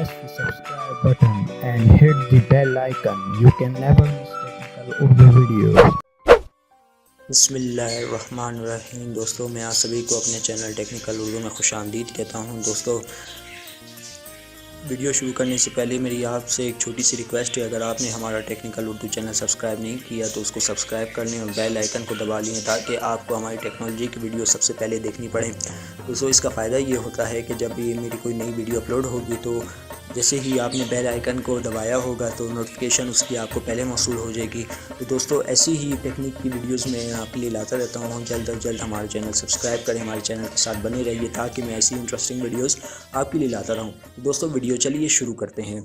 press the subscribe button and hit the bell icon. You can never miss technical Urdu videos. بسم اللہ الرحمن الرحیم۔ دوستو میں آپ سبھی کو اپنے چینل ٹیکنیکل اردو میں خوش آمدید کہتا ہوں۔ دوستو ویڈیو شروع کرنے سے پہلے میری آپ سے ایک چھوٹی سی ریکویسٹ ہے، اگر آپ نے ہمارا ٹیکنیکل اردو چینل سبسکرائب نہیں کیا تو اس کو سبسکرائب کر لیں اور بیل آئیکن کو دبا لیں تاکہ آپ کو ہماری ٹیکنالوجی کی ویڈیو سب سے پہلے دیکھنی پڑے۔ دوستو اس کا فائدہ یہ ہوتا ہے کہ جب بھی میری کوئی نئی ویڈیو اپلوڈ ہوگی تو جیسے ہی آپ نے بیل آئیکن کو دبایا ہوگا تو نوٹیفیکیشن اس کی آپ کو پہلے موصول ہو جائے گی۔ تو دوستو ایسی ہی ٹیکنیک کی ویڈیوز میں آپ کے لیے لاتا رہتا ہوں۔ جلد از جلد ہمارے چینل سبسکرائب کریں، ہمارے چینل کے ساتھ بنے رہیے تاکہ میں ایسی انٹرسٹنگ ویڈیوز آپ کے لیے لاتا رہوں۔ دوستو ویڈیو چلیے شروع کرتے ہیں۔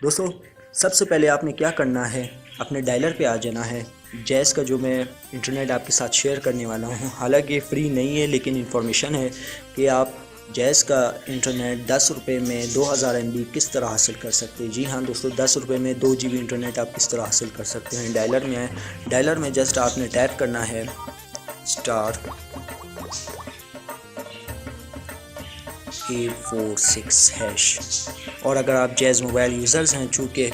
دوستو سب سے پہلے آپ نے کیا کرنا ہے، اپنے ڈائلر پہ آ جانا ہے۔ جیز کا جو میں انٹرنیٹ آپ کے ساتھ شیئر کرنے والا ہوں، حالانکہ فری نہیں ہے لیکن انفارمیشن ہے کہ آپ جیز کا انٹرنیٹ 10 روپے میں 2000 MB کس طرح حاصل کر سکتے ہیں۔ جی ہاں دوستو، 10 روپے میں 2 GB انٹرنیٹ آپ کس طرح حاصل کر سکتے ہیں۔ ڈائلر میں آئے، ڈائلر میں جسٹ آپ نے ٹائپ کرنا ہے *846#۔ اور اگر آپ جیز موبائل یوزرز ہیں، چونکہ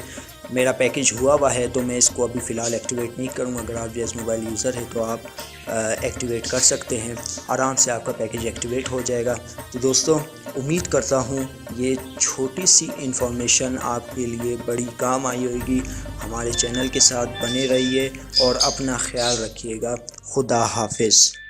میرا پیکیج ہوا ہے تو میں اس کو ابھی فی الحال ایکٹیویٹ نہیں کروں۔ اگر آپ جیز موبائل یوزر ہیں تو آپ ایکٹیویٹ کر سکتے ہیں، آرام سے آپ کا پیکیج ایکٹیویٹ ہو جائے گا۔ تو دوستو امید کرتا ہوں یہ چھوٹی سی انفارمیشن آپ کے لیے بڑی کام آئی ہوئے گی۔ ہمارے چینل کے ساتھ بنے رہیے اور اپنا خیال رکھیے گا۔ خدا حافظ۔